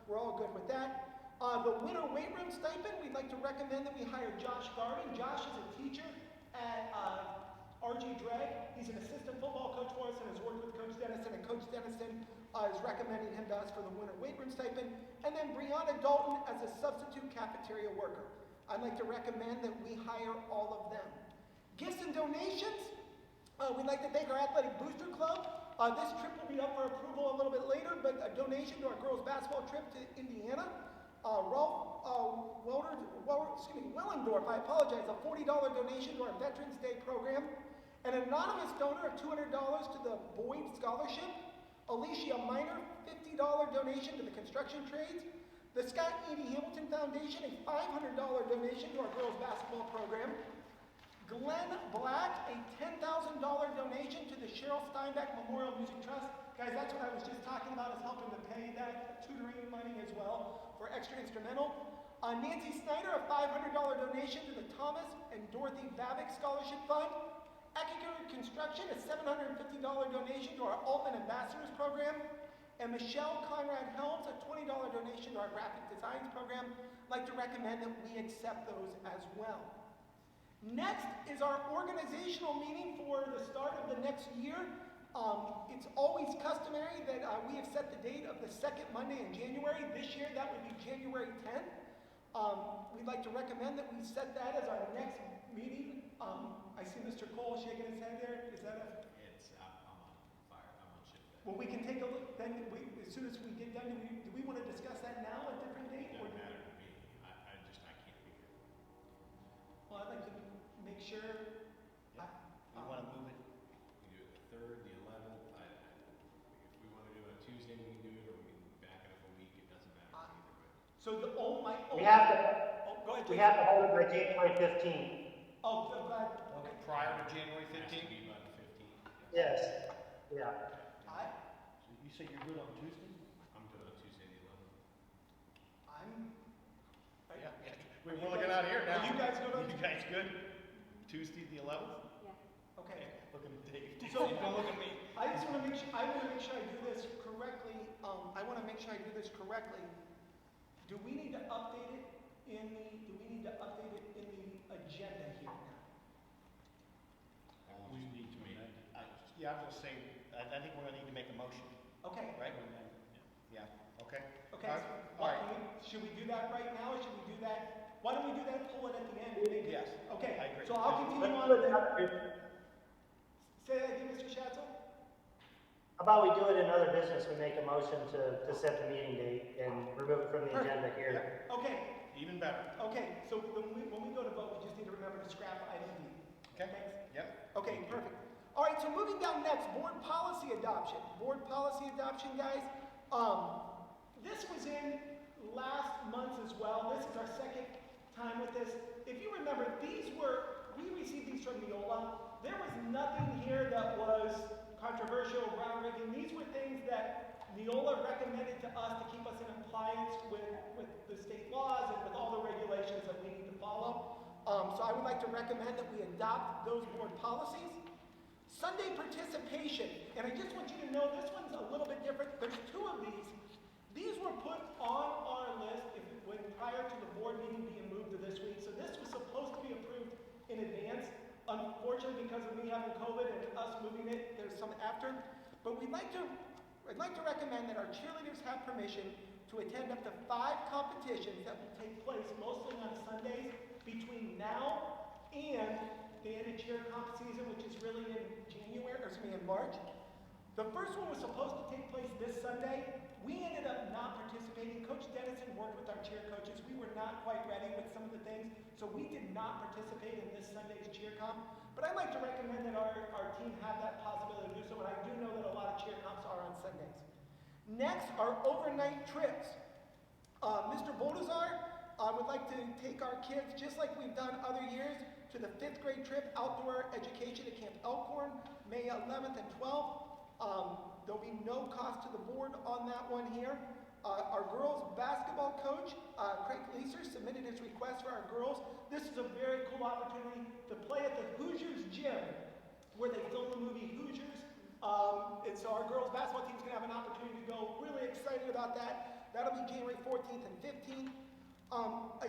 Speaker 4: we're all good with that. The winter weight room stipend, we'd like to recommend that we hire Josh Garvin. Josh is a teacher at RG Drag. He's an assistant football coach for us and has worked with Coach Dennison, and Coach Dennison is recommending him to us for the winter weight room stipend. And then Brianna Dalton as a substitute cafeteria worker. I'd like to recommend that we hire all of them. Gifts and donations, we'd like to thank our Athletic Booster Club. This trip will be up for approval a little bit later, but a donation to our girls basketball trip to Indiana. Ralph Wellendorf, I apologize, a $40 donation to our Veterans Day program. An anonymous donor of $200 to the Boyd Scholarship. Alicia Minor, $50 donation to the construction trades. The Scott E.D. Hamilton Foundation, a $500 donation to our girls basketball program. Glenn Black, a $10,000 donation to the Cheryl Steinbeck Memorial Music Trust. Guys, that's what I was just talking about, is helping to pay that tutoring money as well for extra instrumental. Nancy Snyder, a $500 donation to the Thomas and Dorothy Babick Scholarship Fund. Ekiger Construction, a $750 donation to our Altman Ambassadors Program. And Michelle Conrad Helms, a $20 donation to our Graphic Designs Program. I'd like to recommend that we accept those as well. Next is our organizational meeting for the start of the next year. It's always customary that we have set the date of the second Monday in January. This year, that would be January 10th. We'd like to recommend that we set that as our next meeting. I see Mr. Cole shaking his head there. Is that a...
Speaker 7: I'm on fire. I'm on ship then.
Speaker 4: Well, we can take a look, then as soon as we get done, do we want to discuss that now, a different date?
Speaker 7: It doesn't matter to me. I can't be here.
Speaker 4: Well, I'd like to make sure.
Speaker 1: You want to move it?
Speaker 7: We can do it the 3rd, the 11th. If we want to do it on Tuesday, we can do it, or we can back it up a week. It doesn't matter to me either way.
Speaker 4: So the
Speaker 2: We have to,
Speaker 4: go ahead.
Speaker 2: we have to hold it by January 15th.
Speaker 4: Oh, so glad.
Speaker 1: Okay, prior to January
Speaker 7: It has to
Speaker 1: 15th?
Speaker 7: be by the 15th.
Speaker 2: Yes, yeah.
Speaker 1: So you say you're good on Tuesday?
Speaker 7: I'm good on Tuesday, the 11th.
Speaker 1: Yeah. We're looking out here now.
Speaker 4: Are you guys good on?
Speaker 1: You guys good? Tuesday the 11th?
Speaker 4: Okay.
Speaker 1: Look at Dave.
Speaker 4: So-
Speaker 1: Don't look at me.
Speaker 4: I just want to make sure, I do this correctly. I want to make sure I do this correctly. Do we need to update it in the agenda here now?
Speaker 1: We need to make, yeah, I was gonna say, I think we're gonna need to make a motion,
Speaker 4: Okay.
Speaker 1: right? Yeah, okay.
Speaker 4: Okay.
Speaker 1: All right.
Speaker 4: Should we do that right now, or should we do that? Why don't we do that, pull it at the end? and make it-
Speaker 1: Yes.
Speaker 4: Okay.
Speaker 1: I agree.
Speaker 4: So I'll continue
Speaker 2: Let's
Speaker 4: on.
Speaker 2: do it another-
Speaker 4: Say that again, Mr. Schatzel?
Speaker 2: How about we do it in other business, we make a motion to set the meeting date and remove it from the agenda here.
Speaker 4: Okay.
Speaker 1: Even better.
Speaker 4: Okay. So when we go to vote, we just need to remember to scrap item B.
Speaker 1: Okay.
Speaker 4: Thanks.
Speaker 1: Yep.
Speaker 4: Okay, perfect. All right, so moving down next, board policy adoption. Board policy adoption, guys. This was in last month as well. This is our second time with this. If you remember, we received these from Neola. There was nothing here that was controversial, groundbreaking. These were things that Neola recommended to us to keep us in compliance with the state laws and with all the regulations that we need to follow. So I would like to recommend that we adopt those board policies. Sunday participation, and I just want you to know this one's a little bit different. There's 2 of these. These were put on our list when prior to the board meeting being moved to this week. So this was supposed to be approved in advance. Unfortunately, because of me having COVID and us moving it, there's some after. But I'd like to recommend that our cheerleaders have permission to attend up to 5 competitions that will take place mostly on Sundays between now and the end of cheer comp season, which is really in March. The first one was supposed to take place this Sunday. We ended up not participating. Coach Dennison worked with our cheer coaches. We were not quite ready with some of the things, so we did not participate in this Sunday's cheer comp. But I'd like to recommend that our team have that possibility to do so, and I do know that a lot of cheer comps are on Sundays. Next, our overnight trips. Mr. Boldazar would like to take our kids, just like we've done other years, to the 5th grade trip, outdoor education at Camp Elkhorn, May 11th and 12th. There'll be no cost to the board on that one here. Our girls basketball coach, Craig Leeser, submitted his request for our girls. This is a very cool opportunity to play at the Hoosiers gym, where they filmed the movie Hoosiers. And so our girls basketball team's gonna have an opportunity to go. Really excited about that. That'll be January 14th and 15th.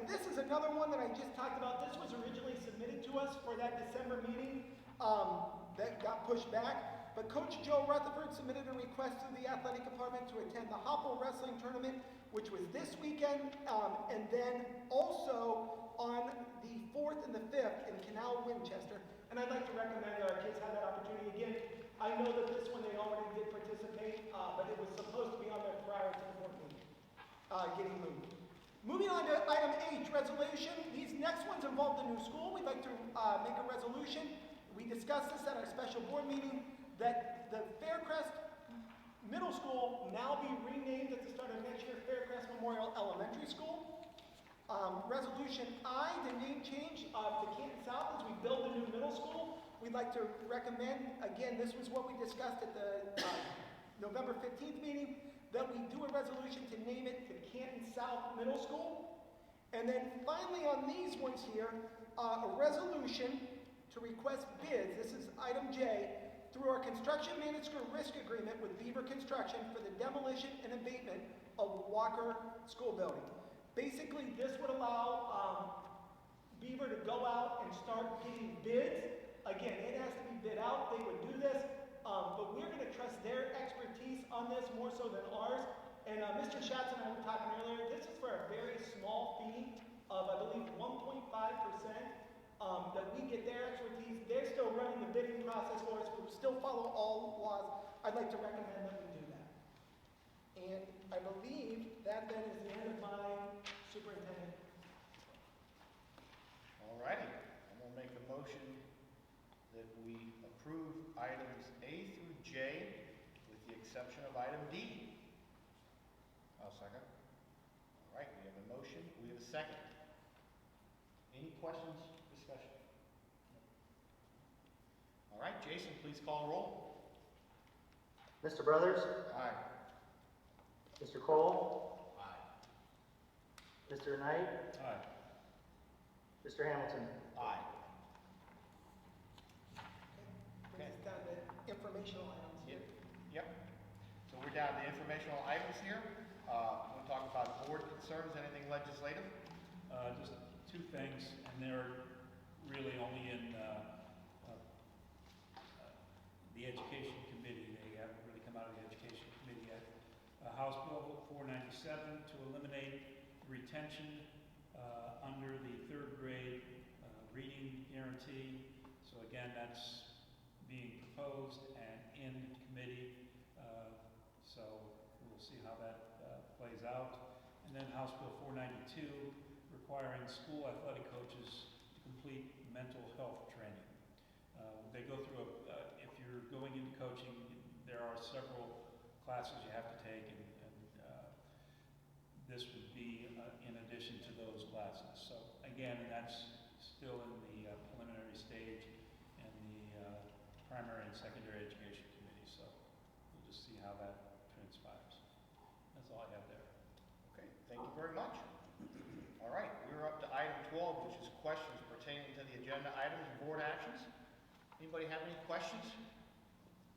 Speaker 4: This is another one that I just talked about. This was originally submitted to us for that December meeting that got pushed back. But Coach Joe Rutherford submitted a request to the athletic department to attend the Hopple Wrestling Tournament, which was this weekend, and then also on the 4th and the 5th in Canal, Winchester. And I'd like to recommend that our kids have that opportunity. Again, I know that this one they already did participate, but it was supposed to be on there prior to the board meeting getting moved. Moving on to item H, resolution. These next ones involve the new school. We'd like to make a resolution. We discussed this at our special board meeting that the Faircrest Middle School now be renamed at the start of next year Faircrest Memorial Elementary School. Resolution I, the name change of the Canton South as we build the new middle school. We'd like to recommend, again, this was what we discussed at the November 15th meeting, that we do a resolution to name it the Canton South Middle School. And then finally on these ones here, a resolution to request bids, this is item J, through our construction manager risk agreement with Beaver Construction for the demolition and abatement of Walker School Building. Basically, this would allow Beaver to go out and start getting bids. Again, it has to be bid out. They would do this, but we're going to trust their expertise on this more so than ours. And Mr. Schatz and I were talking earlier, this is for a very small fee of, I believe, 1.5%. That we get their expertise. They're still running the bidding process for us. We still follow all laws. I'd like to recommend that we do that. And I believe that then is the end of my superintendent.
Speaker 1: All righty, I'm going to make a motion that we approve items A through J with the exception of item D.
Speaker 3: I'll second.
Speaker 1: All right, we have a motion, we have a second. Any questions, discussion? All right, Jason, please call the roll.
Speaker 2: Mr. Brothers?
Speaker 3: Aye.
Speaker 2: Mr. Cole?
Speaker 7: Aye.
Speaker 2: Mr. Knight?
Speaker 1: Aye.
Speaker 2: Mr. Hamilton?
Speaker 1: Aye.
Speaker 4: Brings us down to informational items here.
Speaker 1: Yep. So we're down to the informational items here. We'll talk about board concerns, anything legislative?
Speaker 8: Just two things, and they're really only in the Education Committee. They haven't really come out of the Education Committee yet. House Bill 497 to eliminate retention under the third grade reading guarantee. So again, that's being proposed and in committee. So we'll see how that plays out. And then House Bill 492 requiring school athletic coaches to complete mental health training. They go through if you're going into coaching, there are several classes you have to take, and this would be in addition to those classes. So again, that's still in the preliminary stage in the primary and secondary education committee. So we'll just see how that transpires. That's all I have there.
Speaker 1: Okay, thank you very much. All right, we're up to item 12, which is questions pertaining to the agenda items and board actions. Anybody have any questions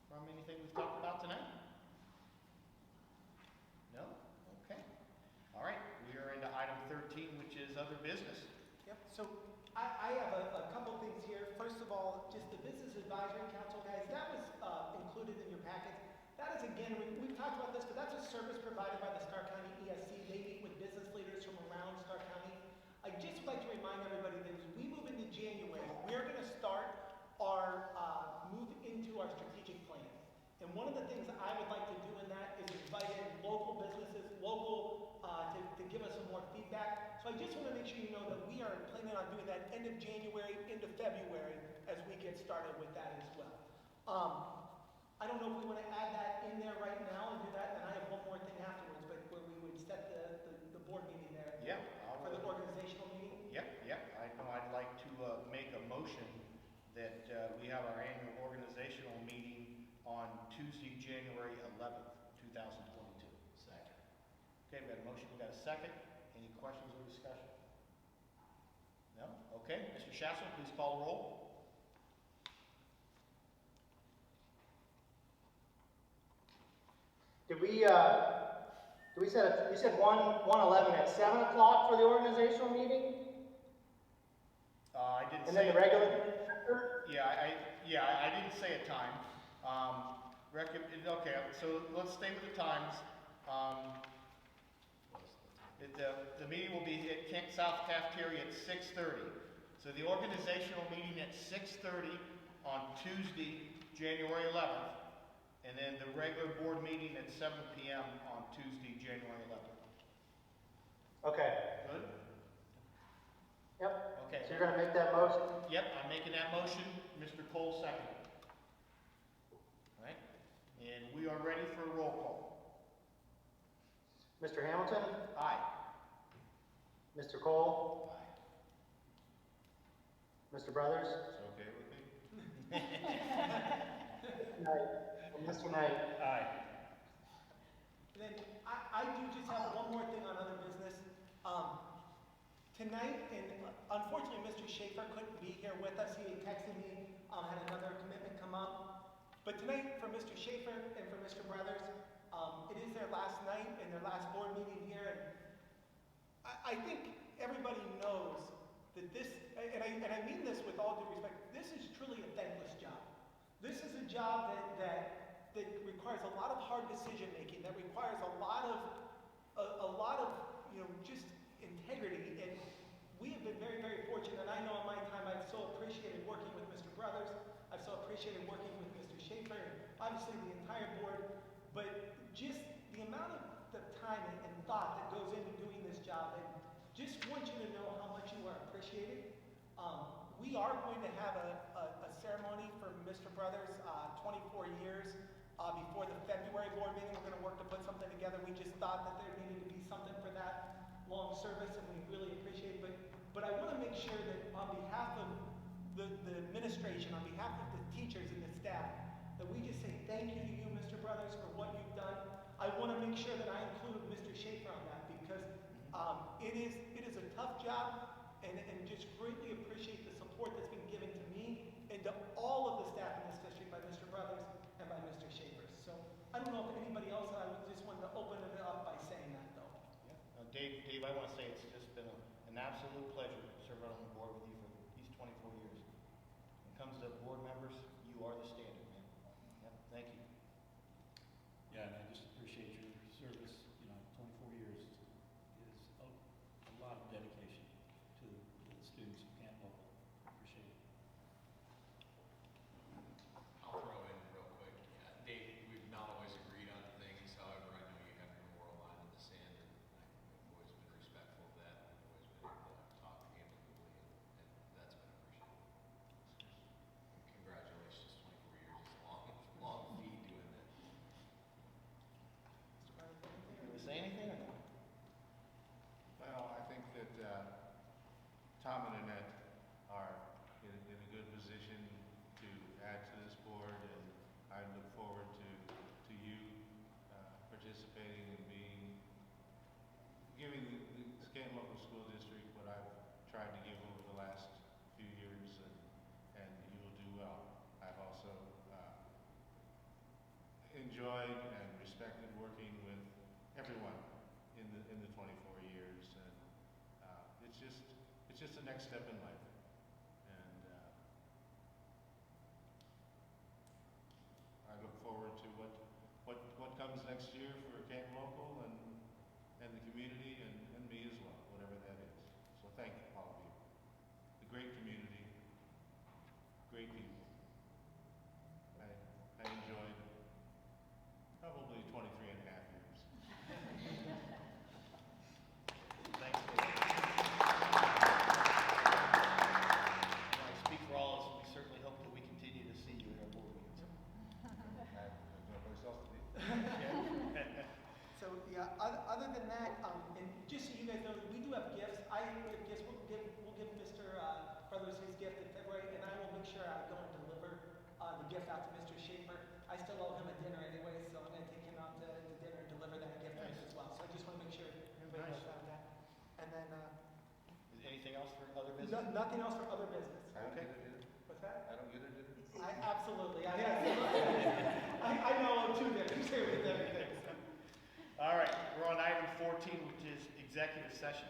Speaker 1: from anything we've talked about tonight? No? Okay. All right, we are into item 13, which is other business.
Speaker 4: Yep, so I have a couple things here. First of all, just the Business Advisory Council, guys, that was included in your packets. That is, again, we've talked about this, but that's a service provided by the Stark County ESC. They meet with business leaders from around Stark County. I just would like to remind everybody that as we move into January, we're going to start our move into our strategic plan. And one of the things I would like to do in that is invite in local businesses, to give us some more feedback. So I just want to make sure you know that we are planning on doing that end of January into February as we get started with that as well. I don't know if we want to add that in there right now and do that, and I have one more thing afterwards, but where we would set the board meeting there.
Speaker 1: Yeah.
Speaker 4: For the organizational meeting.
Speaker 1: Yep. I know I'd like to make a motion that we have our annual organizational meeting on Tuesday, January 11th, 2022. Second. Okay, we got a motion, we got a second. Any questions or discussion? No? Okay, Mr. Schassel, please call the roll.
Speaker 2: Did we You said 111 at 7 o'clock for the organizational meeting?
Speaker 1: I didn't
Speaker 2: And
Speaker 1: say.
Speaker 2: then the regular?
Speaker 1: I didn't say a time. Okay, so let's stay with the times. The meeting will be at South Cafeteria at 6:30. So the organizational meeting at 6:30 on Tuesday, January 11th, and then the regular board meeting at 7 p.m. on Tuesday, January 11th.
Speaker 2: Okay.
Speaker 1: Good?
Speaker 2: Yep.
Speaker 1: Okay.
Speaker 2: So you're gonna make that motion?
Speaker 1: Yep, I'm making that motion. Mr. Cole seconded. All right, and we are ready for a roll call.
Speaker 2: Mr. Hamilton?
Speaker 1: Aye.
Speaker 2: Mr. Cole? Mr. Brothers?
Speaker 3: It's okay with me?
Speaker 2: Knight. And Mr. Knight?
Speaker 8: Aye.
Speaker 4: And then I do just have one more thing on other business. Tonight, and unfortunately Mr. Schaefer couldn't be here with us. He texted me, had another commitment come up. But tonight, for Mr. Schaefer and for Mr. Brothers, it is their last night and their last board meeting here. And I think everybody knows that this, and I mean this with all due respect, this is truly a thankless job. This is a job that requires a lot of hard decision making, that requires a lot of just integrity. And we have been very, very fortunate. And I know in my time I've so appreciated working with Mr. Brothers. I've so appreciated working with Mr. Schaefer, and obviously the entire board. But just the amount of the time and thought that goes into doing this job, and just want you to know how much you are appreciated. We are going to have a ceremony for Mr. Brothers, 24 years before the February board meeting. We're going to work to put something together. We just thought that there needed to be something for that long service, and we really appreciate it. But I want to make sure that on behalf of the administration, on behalf of the teachers and the staff, that we just say thank you to you, Mr. Brothers, for what you've done. I want to make sure that I include Mr. Schaefer on that, because it is a tough job, and just greatly appreciate the support that's been given to me and to all of the staff in this district by Mr. Brothers and by Mr. Schaefer. So I don't know if anybody else, I just wanted to open it up by saying that, though.
Speaker 1: Yeah. Dave, I want to say it's just been an absolute pleasure serving on the board with you for these 24 years. When it comes to board members, you are the standard, man. Yep, thank you.
Speaker 8: Yeah, and I just appreciate your service, 24 years is a lot of dedication to the students of Canton Local. Appreciate it.
Speaker 7: I'll throw in real quick. Dave, we've not always agreed on things, however, I know you have your moral line in the sand, and I've always been respectful of that, and I've always been able to talk amicably, and that's been appreciated. Congratulations, 24 years is a long feat doing that.
Speaker 4: Mr. Brothers, anything?
Speaker 1: Can we say anything or no?
Speaker 3: Well, I think that Tom and Annette are in a good position to add to this board, and I look forward to you participating and giving the Canton Local School District what I've tried to give over the last few years, and you will do well. I've also enjoyed and respected working with everyone in the 24 years, and it's just the next step in life. And I look forward to what comes next year for Canton Local and the community and me as well, whatever that is. So thank you, all of you. The great community, great people. I enjoyed probably 23 and a half years.
Speaker 1: Thanks, Dave. When I speak for all of us, we certainly hope that we continue to see you at our board meetings.
Speaker 3: There's no place else to be.
Speaker 4: So yeah, other than that, and just so you guys know, we do have gifts. I have gifts. We'll give Mr. Brothers his gift in February, and I will make sure I go and deliver the gift out to Mr. Schaefer. I still owe him a dinner anyway, so I'm going to take him out to dinner and deliver that gift to him as well. So I just want to make sure everybody knows about that. And then
Speaker 1: Anything else for other business?
Speaker 4: nothing else for other business.
Speaker 3: I don't get it, did it?
Speaker 4: What's that?
Speaker 3: I don't get it, did it?
Speaker 4: Absolutely. I know him too. He's here with everything. So.
Speaker 1: All right, we're on item executive session.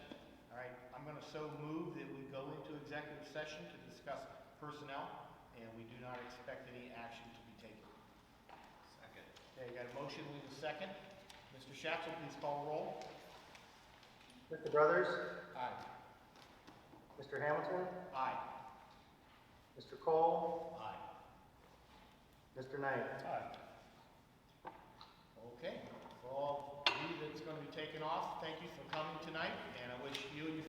Speaker 1: All right, I'm going to so move that we go into executive session to discuss personnel, and we do not expect any action to be taken.
Speaker 7: Second.
Speaker 1: Okay, got a motion, we have a second. Mr. Schatzel, please call roll.
Speaker 2: Mr. Brothers,
Speaker 3: Aye.
Speaker 2: Mr. Hamilton,
Speaker 1: Aye.
Speaker 2: Mr. Cole,
Speaker 1: Aye.
Speaker 2: Mr. Knight.
Speaker 8: Aye.
Speaker 1: Okay, for all of you that's going to be taken off, thank you for coming tonight, and I wish you and your